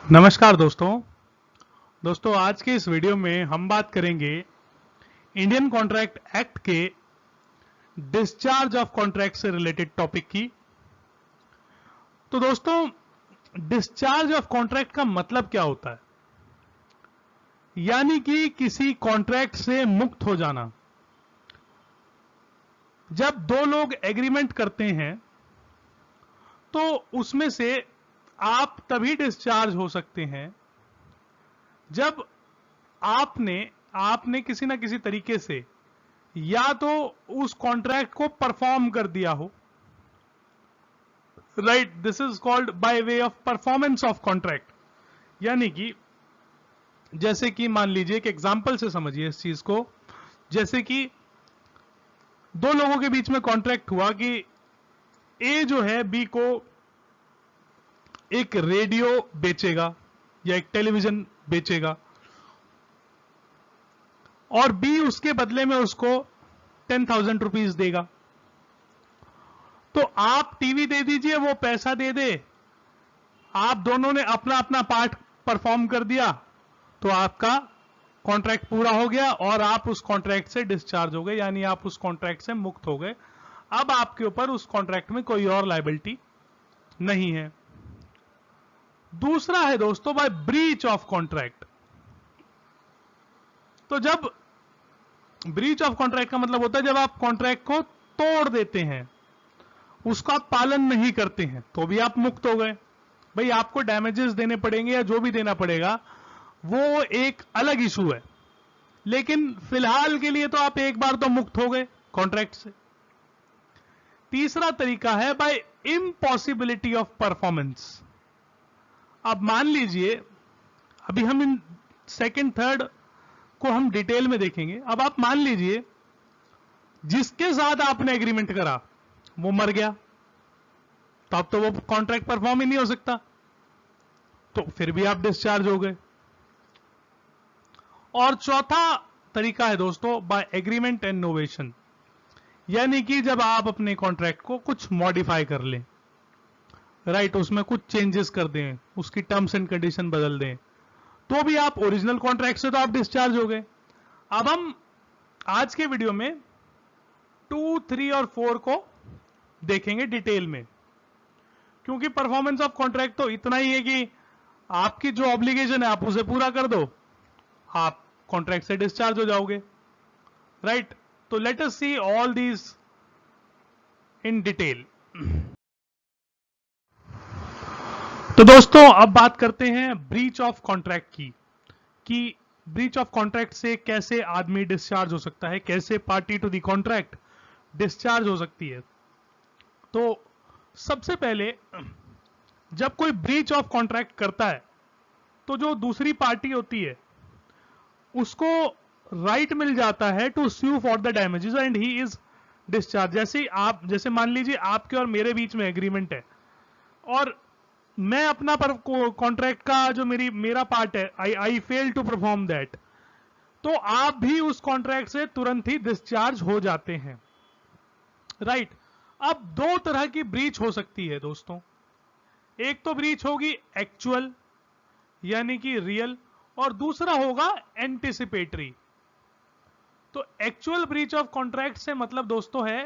नमस्कार दोस्तों आज के इस वीडियो में हम बात करेंगे इंडियन कॉन्ट्रैक्ट एक्ट के डिस्चार्ज ऑफ कॉन्ट्रैक्ट से रिलेटेड टॉपिक की। तो दोस्तों, डिस्चार्ज ऑफ कॉन्ट्रैक्ट का मतलब क्या होता है? यानी कि किसी कॉन्ट्रैक्ट से मुक्त हो जाना। जब दो लोग एग्रीमेंट करते हैं तो उसमें से आप तभी डिस्चार्ज हो सकते हैं जब आपने किसी ना किसी तरीके से या तो उस कॉन्ट्रैक्ट को परफॉर्म कर दिया हो। Right, this is called by way of performance of contract. यानी कि जैसे कि मान लीजिए, एक एग्जांपल से समझिए इस चीज को। जैसे कि दो लोगों के बीच में कॉन्ट्रैक्ट हुआ कि ए जो है बी को एक रेडियो बेचेगा या एक टेलीविजन बेचेगा और बी उसके बदले में उसको 10,000 रुपीज देगा। तो आप टीवी दे दीजिए, वो पैसा दे दे, आप दोनों ने अपना अपना पार्ट परफॉर्म कर दिया, तो आपका कॉन्ट्रैक्ट पूरा हो गया और आप उस कॉन्ट्रैक्ट से डिस्चार्ज हो गए, यानी आप उस कॉन्ट्रैक्ट से मुक्त हो गए। अब आपके ऊपर उस कॉन्ट्रैक्ट में कोई और लायबिलिटी नहीं है। दूसरा है दोस्तों बाय ब्रीच ऑफ कॉन्ट्रैक्ट। तो जब ब्रीच ऑफ कॉन्ट्रैक्ट का मतलब होता है जब आप कॉन्ट्रैक्ट को तोड़ देते हैं, उसका पालन नहीं करते हैं, तो भी आप मुक्त हो गए। भाई, आपको डैमेजेस देने पड़ेंगे या जो भी देना पड़ेगा वो एक अलग इशू है, लेकिन फिलहाल के लिए तो आप एक बार तो मुक्त हो गए कॉन्ट्रैक्ट से। तीसरा तरीका है बाय इम्पॉसिबिलिटी ऑफ परफॉर्मेंस। अब मान लीजिए, अभी हम इन सेकंड थर्ड को हम डिटेल में देखेंगे। अब आप मान लीजिए जिसके साथ आपने एग्रीमेंट करा वो मर गया, तो अब तो वो कॉन्ट्रैक्ट परफॉर्म ही नहीं हो सकता, तो फिर भी आप डिस्चार्ज हो गए। और चौथा तरीका है दोस्तों बाय एग्रीमेंट एंड नोवेशन। यानी कि जब आप अपने कॉन्ट्रैक्ट को कुछ मॉडिफाई कर लें, राइट, उसमें कुछ चेंजेस कर दें, उसकी टर्म्स एंड कंडीशन बदल दें, तो भी आप ओरिजिनल कॉन्ट्रैक्ट से तो आप डिस्चार्ज हो गए। अब हम आज के वीडियो में 2, 3 और 4 को देखेंगे डिटेल में, क्योंकि परफॉर्मेंस ऑफ कॉन्ट्रैक्ट तो इतना ही है कि आपकी जो ऑब्लिगेशन है आप उसे पूरा कर दो, आप कॉन्ट्रैक्ट से डिस्चार्ज हो जाओगे। राइट, तो let us see all these in detail. तो दोस्तों, अब बात करते हैं ब्रीच ऑफ कॉन्ट्रैक्ट की, कि ब्रीच ऑफ कॉन्ट्रैक्ट से कैसे आदमी डिस्चार्ज हो सकता है, कैसे party to the contract discharge हो सकती है। तो सबसे पहले, जब कोई ब्रीच ऑफ कॉन्ट्रैक्ट करता है तो जो दूसरी पार्टी होती है उसको राइट मिल जाता है to sue for the damages and he is discharge. जैसे मान लीजिए आपके और मेरे बीच में एग्रीमेंट है और मैं अपना पर कॉन्ट्रैक्ट का जो मेरा पार्ट है, आई फेल टू परफॉर्म दैट, तो आप भी उस कॉन्ट्रैक्ट से तुरंत ही डिस्चार्ज हो जाते हैं। राइट, अब दो तरह की ब्रीच हो सकती है दोस्तों। एक तो ब्रीच होगी एक्चुअल यानी कि रियल, और दूसरा होगा एंटिसिपेटरी। तो एक्चुअल ब्रीच ऑफ कॉन्ट्रैक्ट से मतलब दोस्तों है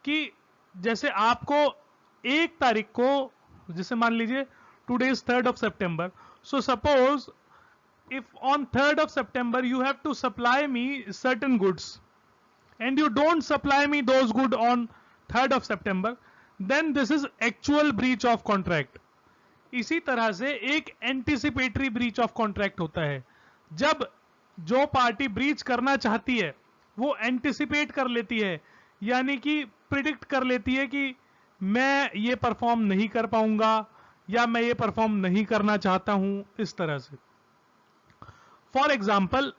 कि जैसे आपको 1 तारीख को, जैसे मान लीजिए today is 3rd of September, so suppose if on 3rd of September you have to supply me certain goods and you don't supply me those goods on 3rd of September, then this is actual breach of contract. इसी तरह से एक anticipatory breach of contract होता है, जब जो party breach करना चाहती है वो एंटिसिपेट कर लेती है, यानी कि प्रिडिक्ट कर लेती है कि मैं ये परफॉर्म नहीं कर पाऊंगा या मैं ये परफॉर्म नहीं करना चाहता हूं, इस तरह से। For example,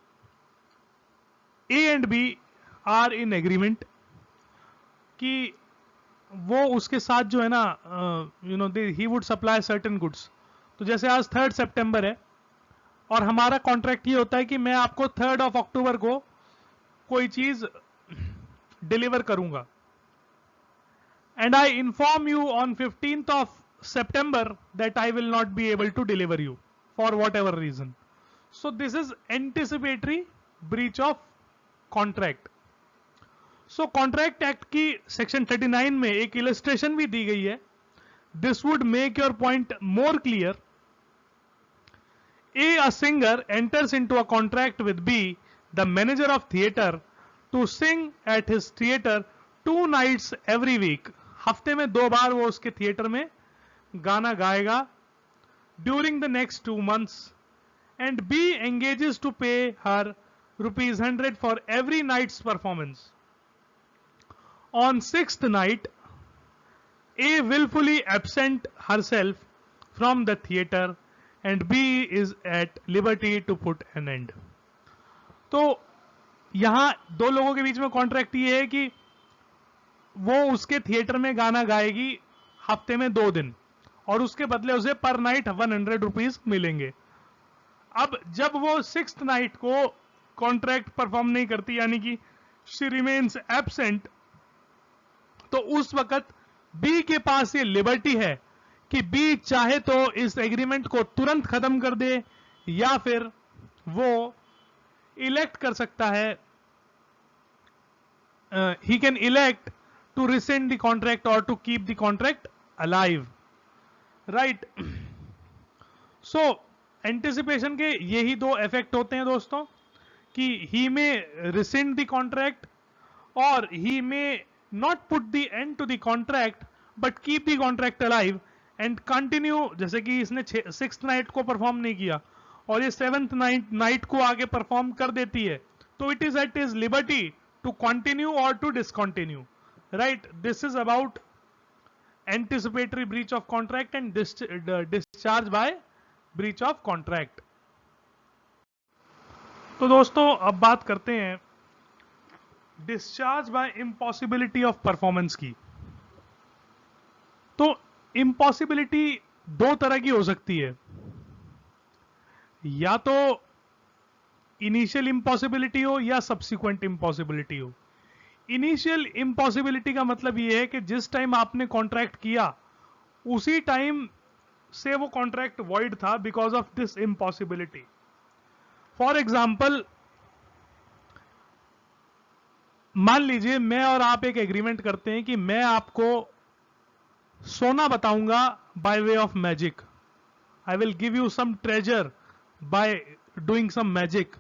A and B are in agreement कि वो उसके साथ जो है ना, he would supply certain goods. तो जैसे आज 3rd सितंबर है और हमारा कॉन्ट्रैक्ट ये होता है कि मैं आपको 3rd of October को कोई चीज डिलीवर करूंगा, and I inform you on 15th of September that I will not be able to deliver you, for whatever reason. So this is anticipatory breach of contract. So contract act की section 39 में एक illustration भी दी गई है. This would make your point more clear. A singer enters into a contract with B, the manager of theater, to sing at his theater 2 nights every week. हफ्ते में 2 बार वो उसके थिएटर में गाना गाएगा during the next 2 months, and B engages to pay her ₹100 for every night's performance. On 6th night, A willfully absent herself from the theater and B is at liberty to put an end. तो यहां दो लोगों के बीच में contract ये है कि वो उसके थिएटर में गाना गाएगी हफ्ते में 2 दिन और उसके बदले उसे पर नाइट ₹100 मिलेंगे. अब जब वो 6th नाइट को कॉन्ट्रैक्ट परफॉर्म नहीं करती, यानी कि शी रिमेन्स एब्सेंट, तो उस वक्त बी के पास ये लिबर्टी है कि बी चाहे तो इस एग्रीमेंट को तुरंत खत्म कर दे या फिर वो इलेक्ट कर सकता है, he can elect to rescind the contract और to keep the contract alive. Right. So anticipation के यही 2 इफेक्ट होते हैं दोस्तों, कि ही में रिसेंड द कॉन्ट्रैक्ट और ही में not put the end to the contract but keep the contract alive and continue. जैसे कि इसने 6th नाइट को परफॉर्म नहीं किया और ये 7th नाइट को आगे परफॉर्म कर देती है, तो it is at his liberty to continue और to discontinue. Right. This is about anticipatory breach of contract and discharge by breach of contract. तो दोस्तों अब बात करते हैं discharge by impossibility of performance की. तो इम्पॉसिबिलिटी 2 तरह की हो सकती है, या तो इनिशियल इम्पॉसिबिलिटी हो या सब्सिक्वेंट इम्पॉसिबिलिटी हो. इनिशियल इम्पॉसिबिलिटी का मतलब यह है कि जिस टाइम आपने कॉन्ट्रैक्ट किया उसी टाइम से वो कॉन्ट्रैक्ट वॉइड था because of this impossibility. For example, मान लीजिए मैं और आप एक एग्रीमेंट करते हैं कि मैं आपको सोना बताऊंगा by way of magic. I will give you some treasure by doing some magic.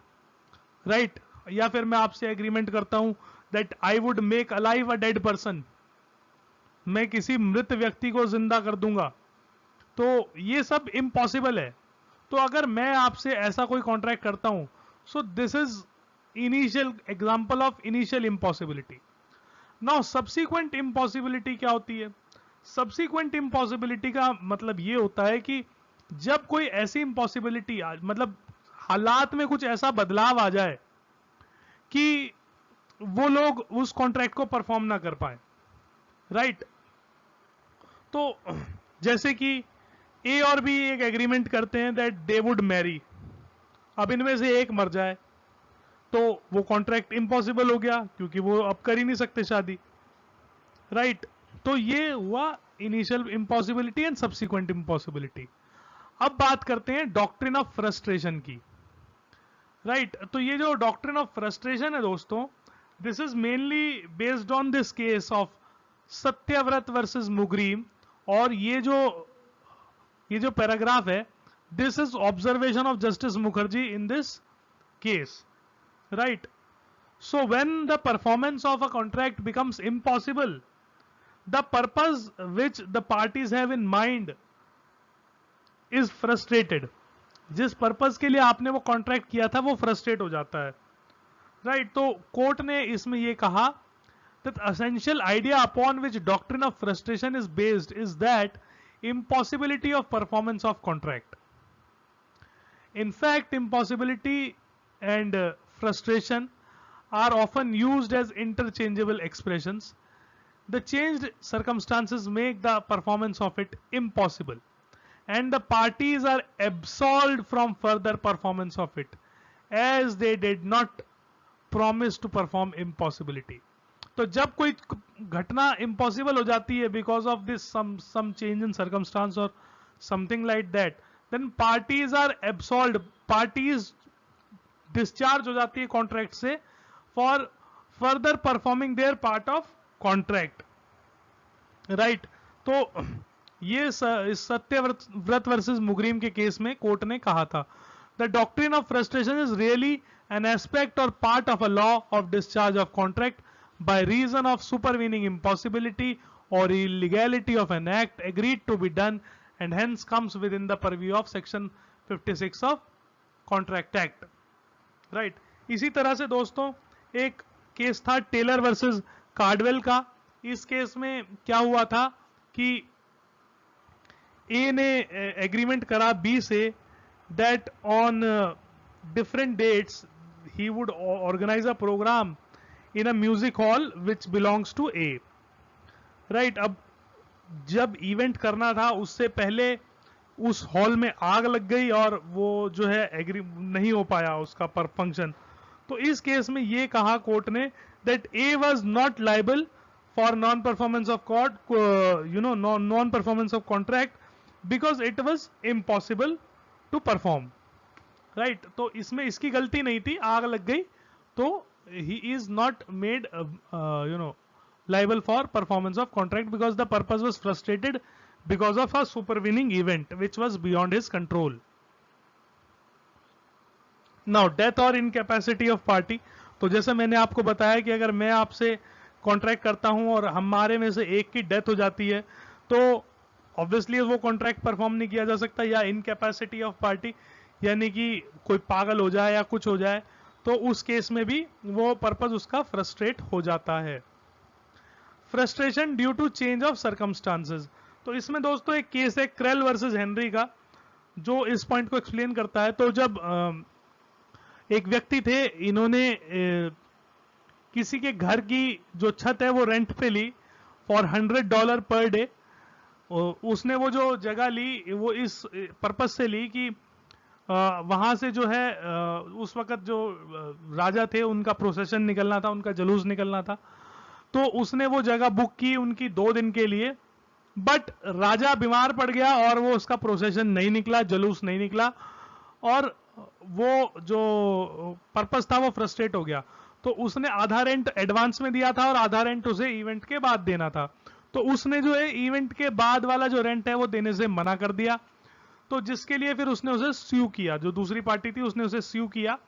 Right. या फिर मैं आपसे एग्रीमेंट करता हूं that I would make alive a dead person. मैं किसी मृत व्यक्ति को जिंदा कर दूंगा. तो ये सब इम्पॉसिबल है. तो अगर मैं आपसे ऐसा कोई कॉन्ट्रैक्ट करता हूं, so this is initial example of initial impossibility. Now subsequent impossibility क्या होती है? सब्सिक्वेंट इम्पॉसिबिलिटी का मतलब ये होता है कि जब कोई ऐसी इम्पॉसिबिलिटी, मतलब हालात में कुछ ऐसा बदलाव आ जाए कि वो लोग उस कॉन्ट्रैक्ट को परफॉर्म ना कर पाए. राइट. तो जैसे कि ए और बी एक एग्रीमेंट करते हैं दैट दे वुड मैरी. अब इनमें से एक मर जाए तो वो कॉन्ट्रैक्ट इम्पॉसिबल हो गया क्योंकि वो अब कर ही नहीं सकते शादी. राइट. तो ये हुआ initial impossibility and subsequent impossibility. अब बात करते हैं डॉक्ट्रिन ऑफ फ्रस्ट्रेशन की. राइट. तो ये जो डॉक्ट्रिन ऑफ फ्रस्ट्रेशन है दोस्तों, this is mainly based on this case of Satyavrat versus Mugrim. और ये जो पैराग्राफ है, this is observation of justice Mukherjee in this case. Right. So when the performance of a contract becomes impossible, the purpose which the parties have in mind is frustrated. जिस purpose के लिए आपने वो contract किया था वो frustrate हो जाता है. राइट. तो कोर्ट ने इसमें ये कहा that essential idea upon which doctrine of frustration is based is that impossibility of performance of contract. In fact, impossibility and frustration are often used as interchangeable expressions. The changed circumstances make the performance of it impossible, and the parties are absolved from further performance of it, as they did not promise to perform impossibility. तो जब कोई घटना impossible हो जाती है because of this some change in circumstance or something like that, then parties are absolve, parties discharge हो जाती है कॉन्ट्रैक्ट से for further performing their part of contract, right. तो ये सत्यव्रत वर्सेस मुगरीम के केस में कोर्ट ने कहा था, the doctrine of frustration is really an aspect और part of a law of discharge of contract by reason of supervening impossibility और illegality of an act agreed to be done and hence comes within the purview of section 56 of Contract Act, right। इसी तरह से दोस्तों एक case था Taylor versus Caudwell का। इस case में क्या हुआ था कि ए ने एग्रीमेंट करा बी से that on different dates he would organise a programme in a music hall which belongs to A, right. अब जब इवेंट करना था उससे पहले उस हॉल में आग लग गई और वो जो है एग्री नहीं हो पाया उसका पर फंक्शन। तो इस केस में ये कहा कोर्ट ने that A was not liable for non performance of non performance of contract because it was impossible to perform, right. तो इसमें इसकी गलती नहीं थी, आग लग गई, तो he is not made liable for performance of contract because the purpose was frustrated because of a supervening event which was beyond his control. Now death or incapacity of party, तो जैसे मैंने आपको बताया कि अगर मैं आपसे कॉन्ट्रैक्ट करता हूं और हमारे में से एक की डेथ हो जाती है तो ऑब्वियसली वो कॉन्ट्रैक्ट परफॉर्म नहीं किया जा सकता, या इनकैपेसिटी ऑफ पार्टी यानी कि कोई पागल हो जाए या कुछ हो जाए तो उस केस में भी वो पर्पज उसका फ्रस्ट्रेट हो जाता है। Frustration due to change of circumstances, तो इसमें दोस्तों एक केस है क्रेल वर्सेस हेनरी का जो इस पॉइंट को एक्सप्लेन करता है। तो जब एक व्यक्ति थे, इन्होंने किसी के घर की जो छत है वो रेंट पे ली फॉर $100 पर डे। उसने वो जो जगह ली वो इस पर्पस से ली कि वहां से जो है उस वक्त जो राजा थे उनका प्रोसेशन निकलना था, उनका जुलूस निकलना था, तो उसने वो जगह बुक की उनकी 2 दिन के लिए। बट राजा बीमार पड़ गया और वो उसका प्रोसेशन नहीं निकला, जुलूस नहीं निकला और वो जो पर्पस था वो फ्रस्ट्रेट हो गया। तो उसने आधा रेंट एडवांस में दिया था और आधा रेंट उसे इवेंट के बाद देना था। तो उसने जो है इवेंट के बाद वाला जो रेंट है वो देने से मना कर दिया, तो जिसके लिए फिर उसने उसे स्यू किया, जो दूसरी पार्टी थी उसने उसे स्यू किया।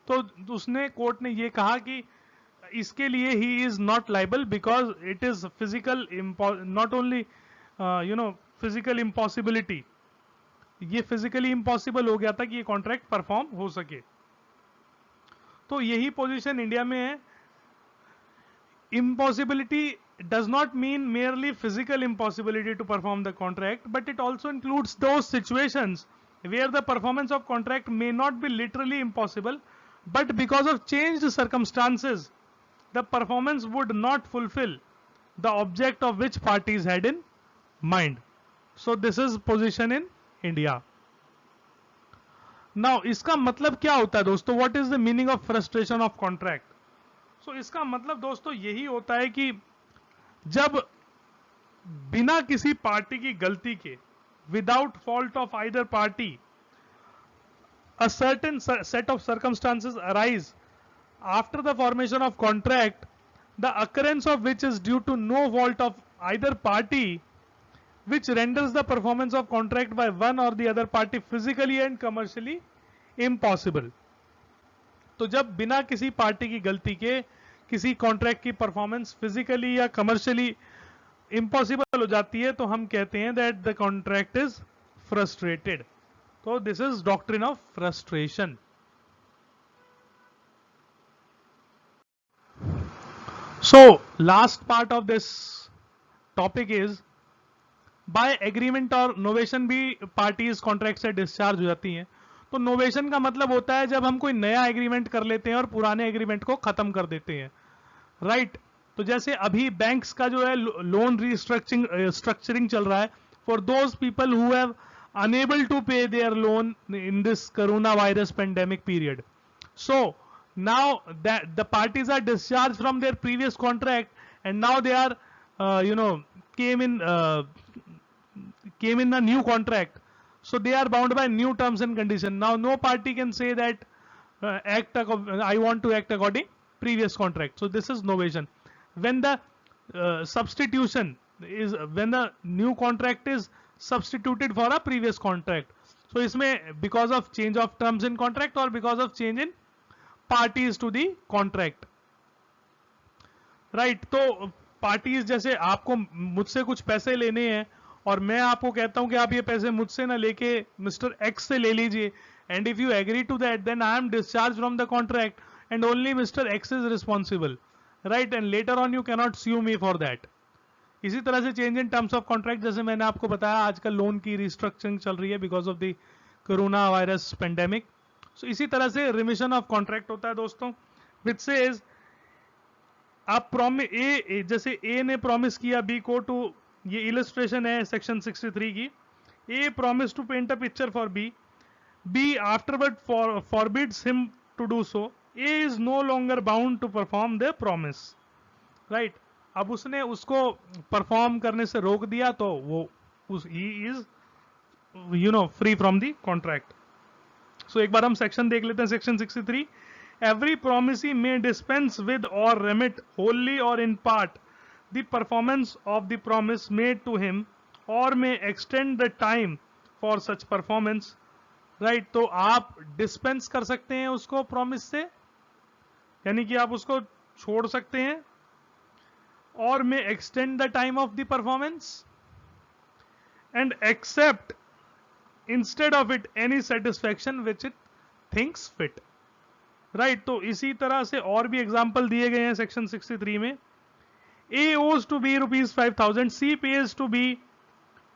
तो उसने कोर्ट ने ये कहा कि इसके लिए he is not liable because it is physical not only physical impossibility, ये फिजिकली इम्पॉसिबल हो गया था कि ये कॉन्ट्रैक्ट परफॉर्म हो सके। तो यही पोजीशन इंडिया में है। Impossibility does not mean merely physical impossibility to perform the contract, but it also includes those situations where the performance of contract may not be literally impossible, but because of changed circumstances the performance would not fulfill the object of which parties had in mind. So this is position in India. Now इसका मतलब क्या होता है दोस्तों, what is the meaning of frustration of contract? So इसका मतलब दोस्तों यही होता है कि जब बिना किसी पार्टी की गलती के, without fault of either party, a certain set of circumstances arise after the formation of contract, the occurrence of which is due to no fault of either party, which renders the performance of contract by one or the other party physically and commercially impossible. तो जब बिना किसी party की गलती के किसी contract की performance physically या कमर्शियली इम्पॉसिबल हो जाती है तो हम कहते हैं that the contract is frustrated. तो this is doctrine of frustration. So last part of this topic is by agreement और नोवेशन भी पार्टीज कॉन्ट्रैक्ट से डिस्चार्ज हो जाती हैं। तो नोवेशन का मतलब होता है जब हम कोई नया एग्रीमेंट कर लेते हैं और पुराने एग्रीमेंट को खत्म कर देते हैं, राइट। तो जैसे अभी बैंक्स का जो है लोन स्ट्रक्चरिंग चल रहा है for those people who have unable to pay their loan in this corona virus pandemic period. So now the parties are discharge from their previous contract and now they are came in a new contract. So they are bound by new terms and condition. Now no party can say that I want to act according previous contract. So this is novation. When the substitution is, when the new contract is substituted for a previous contract. So इसमें because of change of terms in contract or because of change in parties to the contract. Right तो parties जैसे आपको मुझसे कुछ पैसे लेने हैं और मैं आपको कहता हूं कि आप ये पैसे मुझसे ना लेके मिस्टर एक्स से ले लीजिए, and if you agree to that then I am discharge from the contract and only mister X is responsible, right, and later on you can not sue me for that. इसी तरह से change in terms of contract, जैसे मैंने आपको बताया आजकल loan की restructuring चल रही है because of the corona virus pandemic. So इसी तरह से रिमिशन ऑफ कॉन्ट्रैक्ट होता है दोस्तों, विच सेज आप प्रॉमिस ए, जैसे ए ने प्रॉमिस किया बी को टू, ये इलस्ट्रेशन है सेक्शन 63 की, A promise to paint a picture for B, B afterward forbids him to do so, A is no longer bound to perform the promise, right. अब उसने उसको परफॉर्म करने से रोक दिया तो वो he is free from the contract. So एक बार हम सेक्शन देख लेते हैं, section 63. Every promisee may dispense with or remit wholly or in part the performance of the promise made to him or may extend the time for such performance, right. तो आप dispense कर सकते हैं उसको promise से, यानी कि आप उसको छोड़ सकते हैं, or may extend the time of the performance and accept instead of it any satisfaction which it thinks fit, right. तो इसी तरह से और भी एग्जाम्पल दिए गए हैं सेक्शन 63 में. A owes to B ₹5,000, C pays to B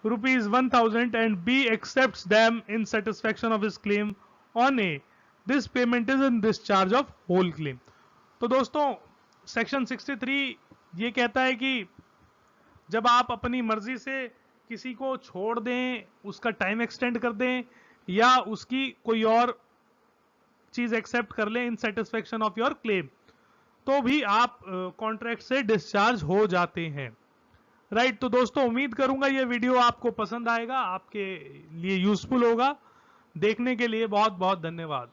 ₹1,000 and B accepts them in satisfaction of his claim on A. This payment is in discharge of whole claim. तो दोस्तों सेक्शन 63 ये कहता है कि जब आप अपनी मर्जी से किसी को छोड़ दें, उसका टाइम एक्सटेंड कर दें या उसकी कोई और चीज एक्सेप्ट कर ले इन सेटिस्फेक्शन ऑफ योर क्लेम, तो भी आप कॉन्ट्रैक्ट से डिस्चार्ज हो जाते हैं, राइट. तो दोस्तों उम्मीद करूंगा ये वीडियो आपको पसंद आएगा, आपके लिए यूजफुल होगा. देखने के लिए बहुत बहुत धन्यवाद.